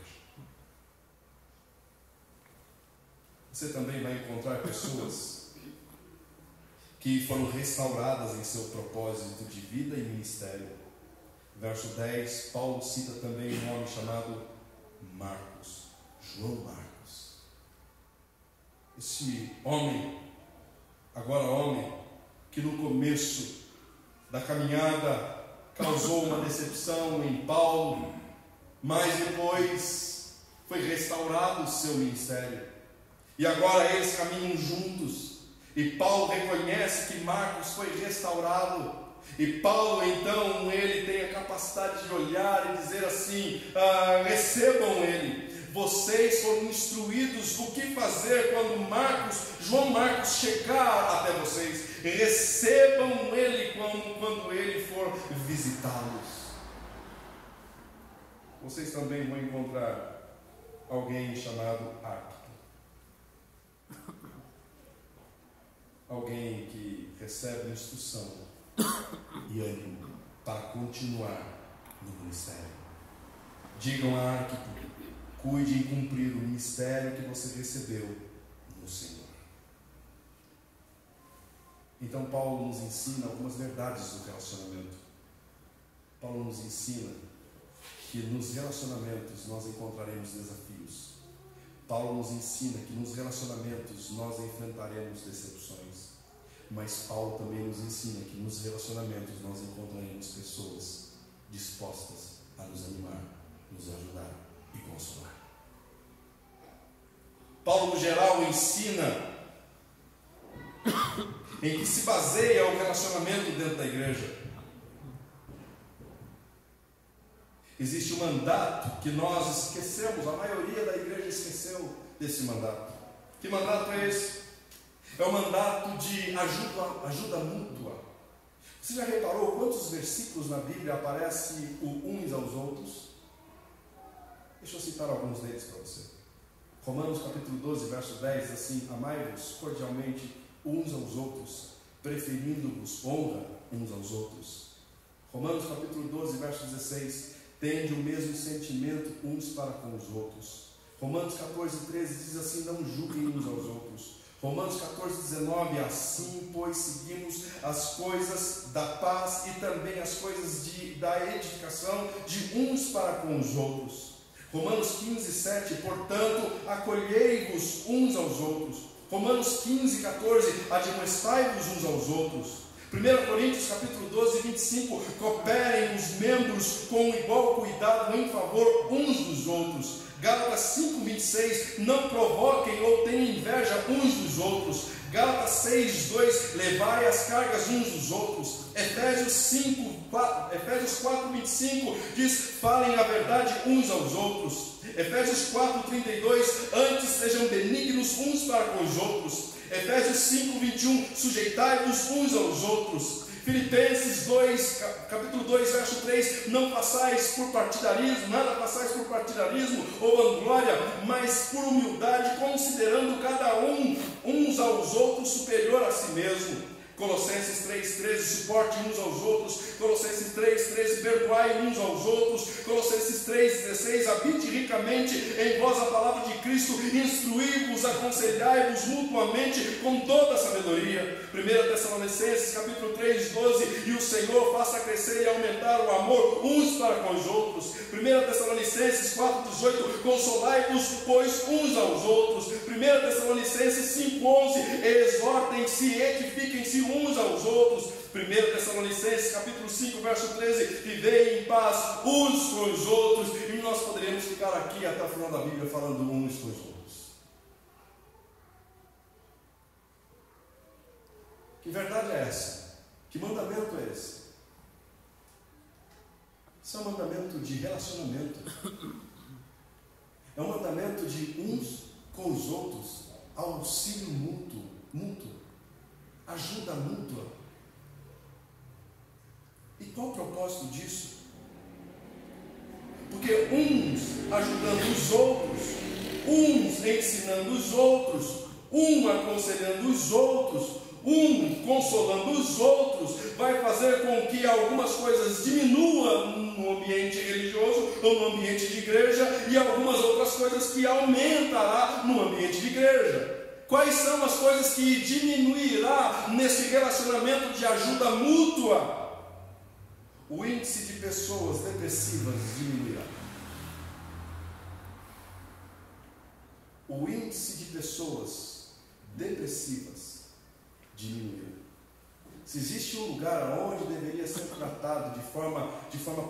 Você também vai encontrar pessoas que foram restauradas em seu propósito de vida e ministério. Verso 10, Paulo cita também um homem chamado Marcos, João Marcos. Esse homem, agora homem, que no começo da caminhada causou uma decepção em Paulo, mas depois foi restaurado o seu ministério. E agora eles caminham juntos. E Paulo reconhece que Marcos foi restaurado. E Paulo, então, ele tem a capacidade de olhar e dizer assim: recebam ele. Vocês foram instruídos o que fazer quando João Marcos chegar até vocês. Recebam ele quando ele for visitá-los. Vocês também vão encontrar alguém chamado Arquipo. Alguém que recebe instrução e ânimo para continuar no ministério. Digam a Arquipo: cuide em cumprir o ministério que você recebeu no Senhor. Então Paulo nos ensina algumas verdades do relacionamento. Paulo nos ensina que nos relacionamentos nós encontraremos desafios. Paulo nos ensina que nos relacionamentos nós enfrentaremos decepções. Mas Paulo também nos ensina que nos relacionamentos nós encontraremos pessoas dispostas a nos animar, nos ajudar e consolar. Paulo, no geral, ensina em que se baseia o relacionamento dentro da igreja. Existe um mandato que nós esquecemos, a maioria da igreja esqueceu desse mandato. Que mandato é esse? É o mandato de ajuda mútua. Você já reparou quantos versículos na Bíblia aparece o uns aos outros? Deixa eu citar alguns deles para você. Romanos capítulo 12, verso 10, diz assim: amai-vos cordialmente uns aos outros, preferindo-vos honra uns aos outros. Romanos capítulo 12, verso 16: tende o mesmo sentimento uns para com os outros. Romanos 14, 13 diz assim: não julguem uns aos outros. Romanos 14, 19: assim, pois, seguimos as coisas da paz e também as coisas da edificação de uns para com os outros. Romanos 15, 7: portanto, acolhei-vos uns aos outros. Romanos 15, 14: admoestai-vos uns aos outros. 1 Coríntios capítulo 12, 25: cooperem os membros com igual cuidado em favor uns dos outros. Gálatas 5, 26: não provoquem ou tenham inveja uns dos outros. Gálatas 6, 2: levai as cargas uns dos outros. Efésios 4, 25 diz: falem a verdade uns aos outros. Efésios 4, 32: antes sejam benignos uns para com os outros. Efésios 5, 21: sujeitai-vos uns aos outros. Filipenses 2, capítulo 2, verso 3: não façais por partidarismo, nada façais por partidarismo ou vanglória, mas por humildade, considerando cada uns aos outros superior a si mesmo. Colossenses 3,13: suporte uns aos outros. Colossenses 3,13: perdoai uns aos outros. Colossenses 3,16: habite ricamente em vós a palavra de Cristo, instruí-vos, aconselhai-vos mutuamente com toda a sabedoria. 1 Tessalonicenses capítulo 3,12: e o Senhor faça crescer e aumentar o amor uns para com os outros. 1 Tessalonicenses 4,18: consolai-vos, pois, uns aos outros. 1 Tessalonicenses 5,11: exortem-se e edifiquem-se uns aos outros. 1 Tessalonicenses capítulo 5, verso 13: vivei em paz uns com os outros. E nós poderíamos ficar aqui até o final da Bíblia falando uns com os outros. Que verdade é essa? Que mandamento é esse? Isso é um mandamento de relacionamento. É um mandamento de uns com os outros, auxílio mútuo, ajuda mútua. E qual o propósito disso? Porque uns ajudando os outros, uns ensinando os outros, um aconselhando os outros, um consolando os outros, vai fazer com que algumas coisas diminuam no ambiente religioso ou no ambiente de igreja, e algumas outras coisas que aumentará no ambiente de igreja. Quais são as coisas que diminuirá nesse relacionamento de ajuda mútua? O índice de pessoas depressivas diminuirá. O índice de pessoas depressivas diminuirá. Se existe um lugar onde deveria ser tratado de forma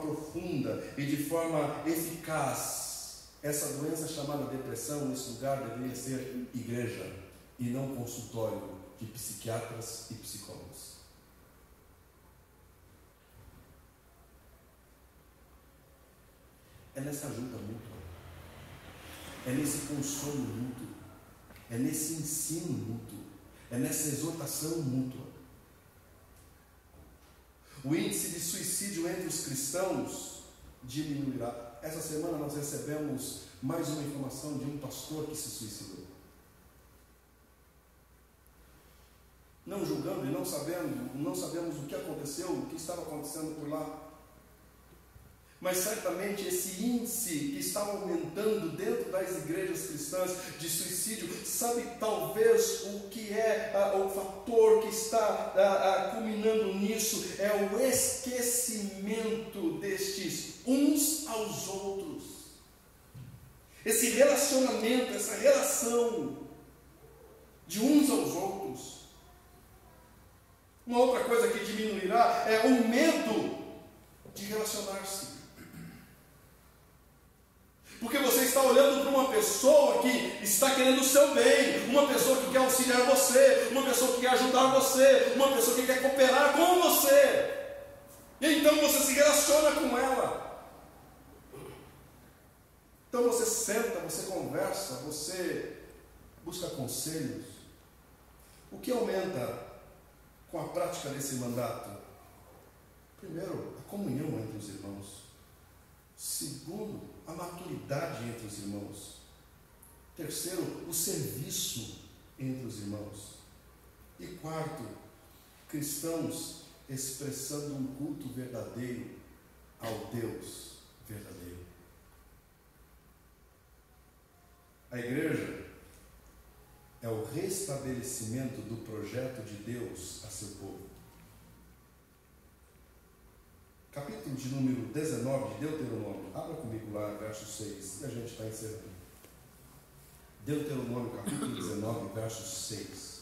profunda e de forma eficaz essa doença chamada depressão, esse lugar deveria ser igreja e não consultório de psiquiatras e psicólogos. É nessa ajuda mútua, é nesse consolo mútuo, é nesse ensino mútuo, é nessa exortação mútua. O índice de suicídio entre os cristãos diminuirá. Essa semana nós recebemos mais uma informação de um pastor que se suicidou. Não julgando e não sabemos o que aconteceu, o que estava acontecendo por lá. Mas certamente esse índice que está aumentando dentro das igrejas cristãs de suicídio, sabe talvez o que é o fator que está culminando nisso? É o esquecimento destes uns aos outros. Esse relacionamento, essa relação de uns aos outros. Uma outra coisa que diminuirá é o medo de relacionar-se. Porque você está olhando para uma pessoa que está querendo o seu bem, uma pessoa que quer auxiliar você, uma pessoa que quer ajudar você, uma pessoa que quer cooperar com você. E então você se relaciona com ela. Então você senta, você conversa, você busca conselhos. O que aumenta com a prática desse mandato? Primeiro, a comunhão entre os irmãos. Segundo, a maturidade entre os irmãos. Terceiro, o serviço entre os irmãos. E quarto, cristãos expressando um culto verdadeiro ao Deus verdadeiro. A igreja é o restabelecimento do projeto de Deus a seu povo. Capítulo de número 19 de Deuteronômio. Abra comigo lá, verso 6, e a gente está encerrando. Deuteronômio, capítulo 19, verso 6.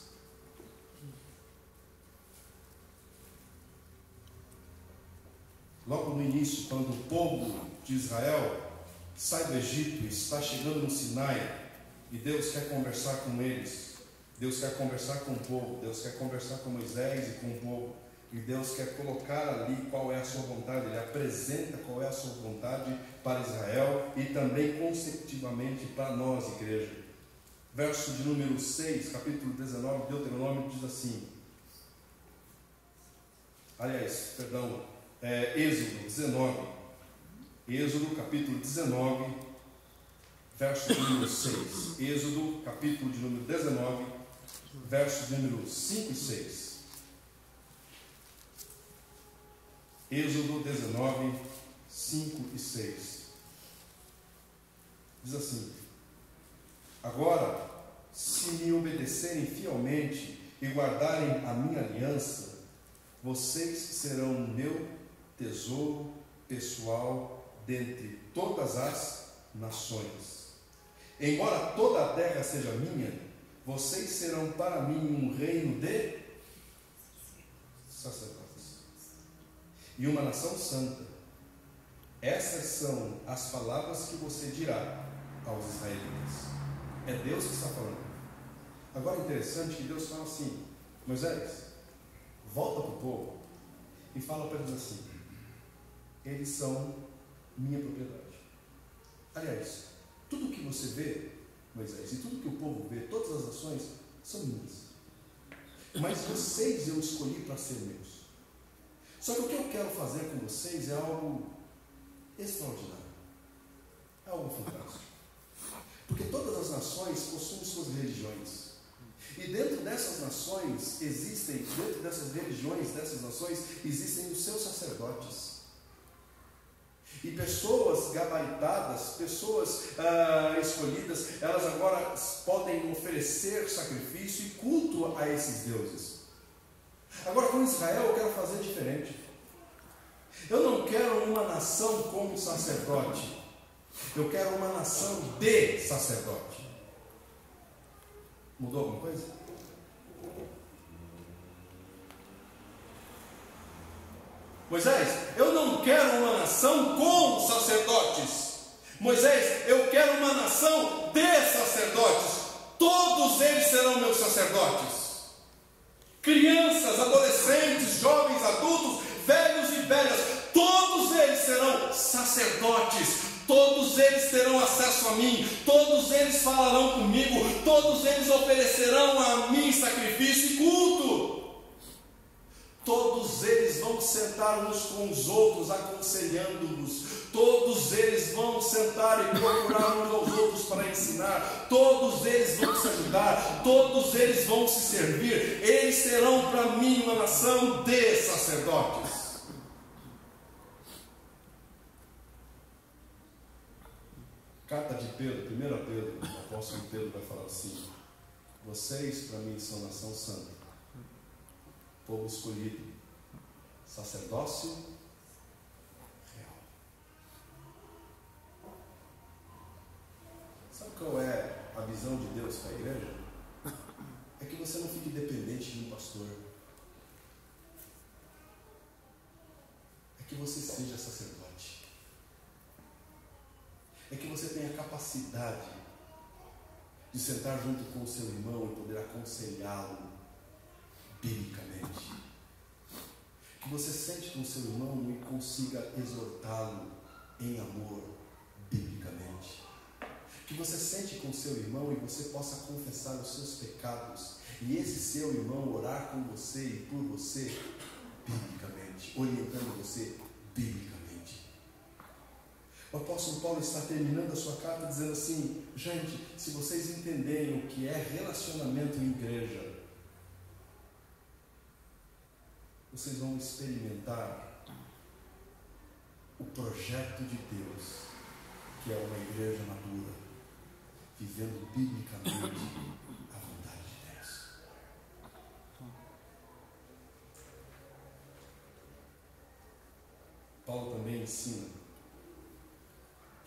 Logo no início, quando o povo de Israel sai do Egito e está chegando no Sinai, e Deus quer conversar com eles, Deus quer conversar com o povo, Deus quer conversar com Moisés e com o povo, e Deus quer colocar ali qual é a sua vontade. Ele apresenta qual é a sua vontade para Israel e também consecutivamente para nós, igreja. Verso de número 6, capítulo 19 de Deuteronômio, diz assim. Êxodo 19. Êxodo, capítulo 19, verso de número 6. Êxodo, capítulo de número 19, verso de número 5 e 6. Êxodo 19, 5 e 6. Diz assim: agora, se me obedecerem fielmente e guardarem a minha aliança, vocês serão meu tesouro pessoal dentre todas as nações. Embora toda a terra seja minha, vocês serão para mim um reino de sacerdotes e uma nação santa. Essas são as palavras que você dirá aos israelitas. É Deus que está falando. Agora é interessante que Deus fala assim: Moisés, volta para o povo e fala para eles assim: eles são minha propriedade. Aliás, tudo que você vê, Moisés, e tudo que o povo vê, todas as nações, são minhas. Mas vocês eu escolhi para ser meus. Só que o que eu quero fazer com vocês é algo extraordinário. É algo fantástico. Porque todas as nações possuem suas religiões. E dentro dessas nações dentro dessas religiões, dessas nações, existem os seus sacerdotes. E pessoas gabaritadas, pessoas escolhidas, elas agora podem oferecer sacrifício e culto a esses deuses. Agora, com Israel, eu quero fazer diferente. Eu não quero uma nação como sacerdote. Eu quero uma nação de sacerdote. Mudou alguma coisa? Moisés, eu não quero uma nação com sacerdotes. Moisés, eu quero uma nação de sacerdotes. Todos eles serão meus sacerdotes. crianças, adolescentes, jovens, adultos, velhos e velhas, todos eles serão sacerdotes, todos eles terão acesso a mim, todos eles falarão comigo, todos eles oferecerão a mim sacrifício e culto. Todos eles vão sentar uns com os outros, aconselhando-nos. Todos eles vão sentar e procurar uns aos outros para ensinar. Todos eles vão se ajudar. Todos eles vão se servir. Eles serão para mim uma nação de sacerdotes. Carta de Pedro, 1 Pedro, o apóstolo Pedro vai falar assim: vocês para mim são nação santa, povo escolhido, sacerdócio real. Sabe qual é a visão de Deus para a igreja? É que você não fique dependente de um pastor. É que você seja sacerdote. É que você tenha capacidade de sentar junto com o seu irmão e poder aconselhá-lo biblicamente. Que você sente com o seu irmão e consiga exortá-lo em amor biblicamente. Que você sente com o seu irmão e você possa confessar os seus pecados e esse seu irmão orar com você e por você biblicamente, orientando você biblicamente. O apóstolo Paulo está terminando a sua carta dizendo assim: gente, se vocês entenderem o que é relacionamento em igreja, vocês vão experimentar o projeto de Deus, que é uma igreja madura, vivendo biblicamente a vontade de Deus. Paulo também ensina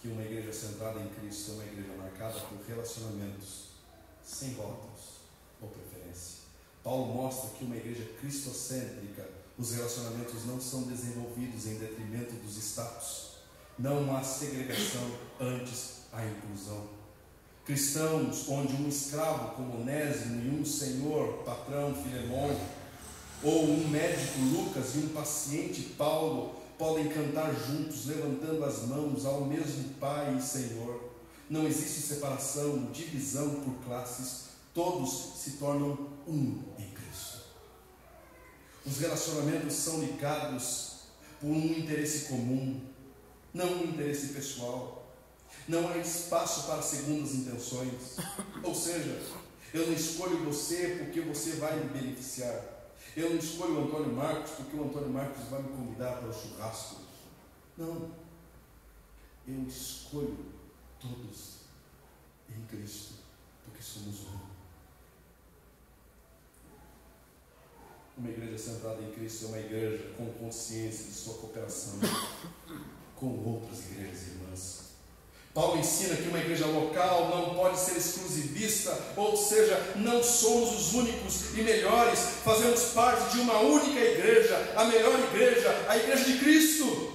que uma igreja centrada em Cristo é uma igreja marcada por relacionamentos sem rótulos ou preferência. Paulo mostra que uma igreja cristocêntrica, os relacionamentos não são desenvolvidos em detrimento dos status. Não há segregação, antes há inclusão. Cristãos onde um escravo como Onésimo e um senhor, patrão, Filemon, ou um médico, Lucas, e um paciente, Paulo, podem cantar juntos, levantando as mãos ao mesmo Pai e Senhor. Não existe separação, divisão por classes, todos se tornam um em Cristo. Os relacionamentos são ligados por um interesse comum, não um interesse pessoal. Não há espaço para segundas intenções. Ou seja, eu não escolho você porque você vai me beneficiar. Eu não escolho o Antônio Marcos porque o Antônio Marcos vai me convidar para o churrasco. Não. Eu escolho todos em Cristo porque somos um. Uma igreja centrada em Cristo é uma igreja com consciência de sua cooperação com outras igrejas irmãs. Paulo ensina que uma igreja local não pode ser exclusivista, ou seja, não somos os únicos e melhores, fazemos parte de uma única igreja, a melhor igreja, a igreja de Cristo.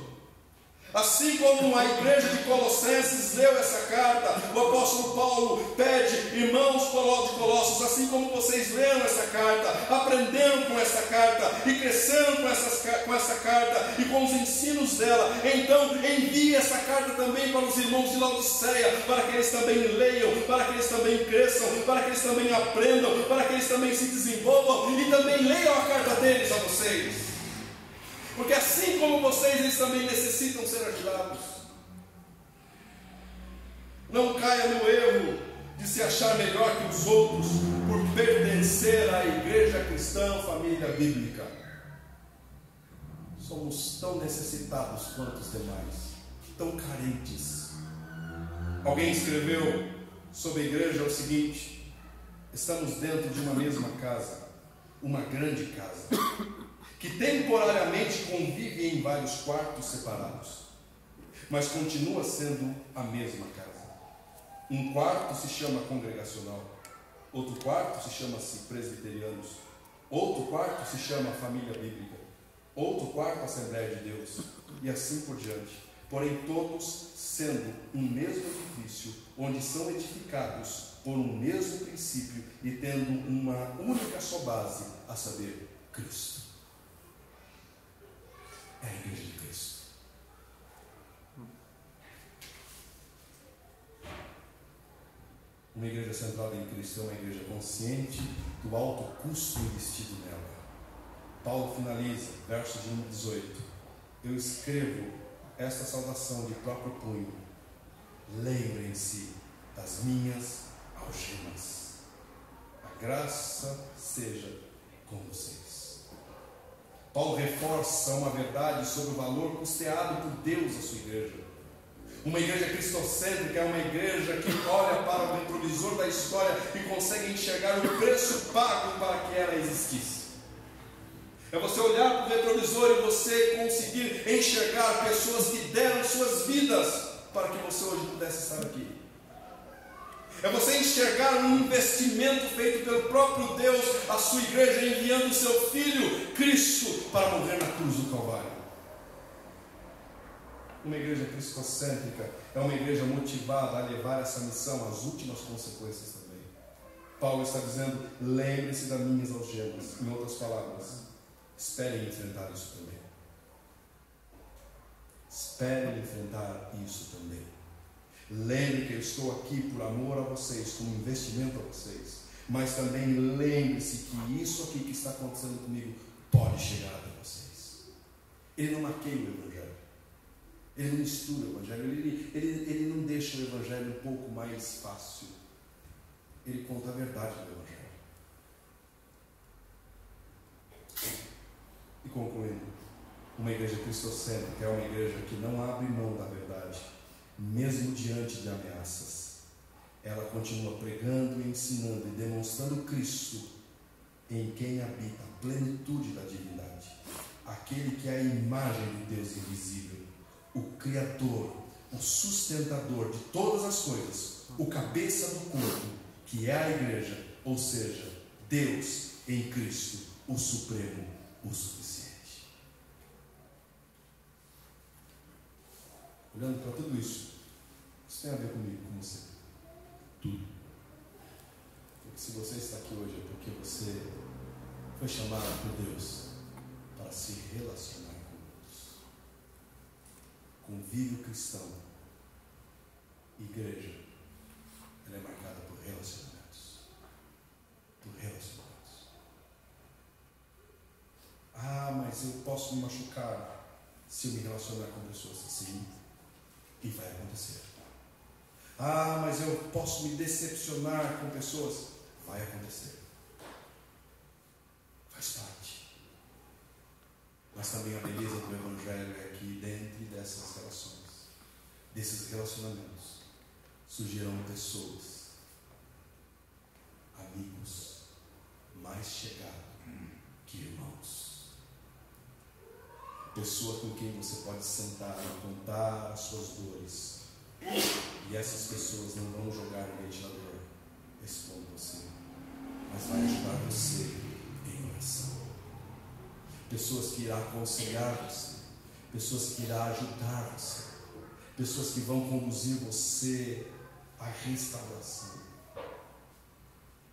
Assim como a igreja de Colossenses leu essa carta, o apóstolo Paulo pede: irmãos de Colossos, assim como vocês leram essa carta, aprenderam com essa carta e cresceram com essa carta e com os ensinos dela, então envie essa carta também para os irmãos de Laodiceia, para que eles também leiam, para que eles também cresçam, para que eles também aprendam, para que eles também se desenvolvam e também leiam a carta deles a vocês. Porque assim como vocês, eles também necessitam ser ajudados. Não caia no erro de se achar melhor que os outros por pertencer à igreja cristã, família bíblica. Somos tão necessitados quanto os demais, tão carentes. Alguém escreveu sobre a igreja o seguinte: estamos dentro de uma mesma casa, uma grande casa, que temporariamente convive em vários quartos separados, mas continua sendo a mesma casa. Um quarto se chama congregacional, outro quarto se chama-se presbiterianos, outro quarto se chama família bíblica, outro quarto Assembleia de Deus, e assim por diante. Porém todos sendo um mesmo edifício, onde são edificados por um mesmo princípio e tendo uma única só base, a saber, Cristo. É a igreja de Cristo. Uma igreja centrada em Cristo é uma igreja consciente do alto custo investido nela. Paulo finaliza, verso de 1 a 18. Eu escrevo esta saudação de próprio punho. Lembrem-se das minhas algemas. A graça seja com vocês. Paulo reforça uma verdade sobre o valor custeado por Deus à sua igreja. Uma igreja cristocêntrica é uma igreja que olha para o retrovisor da história e consegue enxergar o preço pago para que ela existisse. É você olhar para o retrovisor e você conseguir enxergar pessoas que deram suas vidas para que você hoje pudesse estar aqui. É você enxergar um investimento feito pelo próprio Deus à sua igreja, enviando o seu Filho, Cristo, para morrer na cruz do Calvário. Uma igreja cristocêntrica é uma igreja motivada a levar essa missão às últimas consequências também. Paulo está dizendo, lembre-se das minhas algemas. Em outras palavras, esperem enfrentar isso também. Esperem enfrentar isso também. Lembre que eu estou aqui por amor a vocês, como investimento a vocês. Mas também lembre-se que isso aqui que está acontecendo comigo pode chegar até vocês. Ele não maqueia o Evangelho. Ele não mistura o Evangelho. Ele não deixa o Evangelho um pouco mais fácil. Ele conta a verdade do Evangelho. E concluindo, uma igreja cristocêntrica é uma igreja que não abre mão da verdade, mesmo diante de ameaças. Ela continua pregando e ensinando e demonstrando Cristo, em quem habita a plenitude da divindade, aquele que é a imagem do Deus invisível, o Criador, o sustentador de todas as coisas, o cabeça do corpo, que é a igreja, ou seja, Deus em Cristo, o Supremo, o suficiente. Olhando para tudo isso, isso tem a ver comigo, com você. Tudo. Porque se você está aqui hoje é porque você foi chamado por Deus para se relacionar com Deus. Convívio cristão, igreja, ela é marcada por relacionamentos. Por relacionamentos. Ah, mas eu posso me machucar se eu me relacionar com pessoas assim. E vai acontecer. Ah, mas eu posso me decepcionar com pessoas. Vai acontecer. Faz parte. Mas também a beleza do Evangelho é que dentro dessas relações, desses relacionamentos, surgirão pessoas, amigos, mais chegados que irmãos. Pessoas com quem você pode sentar e contar as suas dores. E essas pessoas não vão jogar no ventilador expondo você, mas vai ajudar você em oração. Pessoas que irão aconselhar você, pessoas que irão ajudar você, pessoas que vão conduzir você à restauração.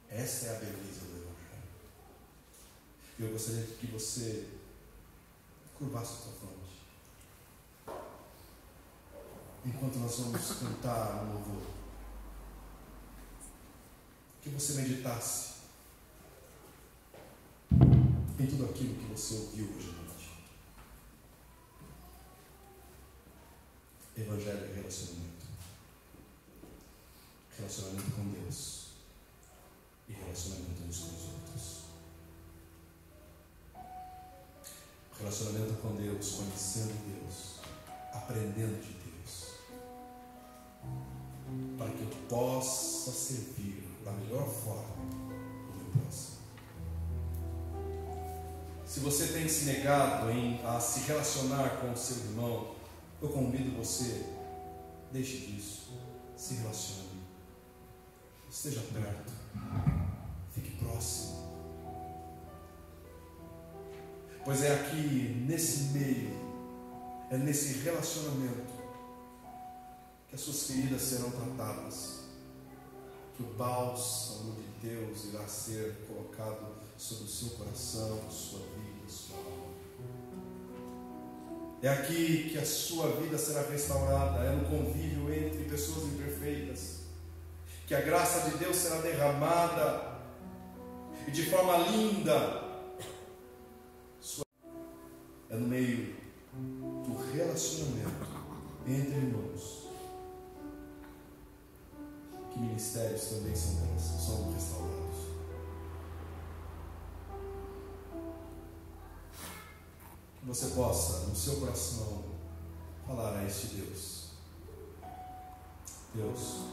Essa é a beleza do Evangelho. Eu gostaria que você curvasse a sua fronte. Enquanto nós vamos cantar um louvor, que você meditasse em tudo aquilo que você ouviu hoje à noite. Evangelho é relacionamento. Relacionamento com Deus e relacionamento uns com os outros. Relacionamento com Deus, conhecendo Deus, aprendendo de Deus, para que eu possa servir da melhor forma como eu possa. Se você tem se negado a se relacionar com o seu irmão, eu convido você, deixe disso, se relacione, esteja perto, fique próximo. Pois é aqui, nesse meio, é nesse relacionamento que as suas feridas serão tratadas, que que o bálsamo de Deus irá ser colocado sobre o seu coração, sua vida, sua alma. É aqui que a sua vida será restaurada, é no convívio entre pessoas imperfeitas, que a graça de Deus será derramada, e de forma linda. É no meio do relacionamento entre irmãos que ministérios também são restaurados. Que você possa, no seu coração, falar a este Deus: Deus,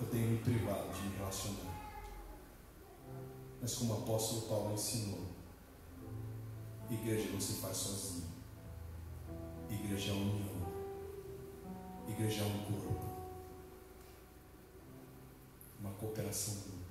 eu tenho me privado de me relacionar, mas como o apóstolo Paulo ensinou, igreja não se faz sozinha. Igreja é união. Igreja é um corpo. Uma cooperação mútua.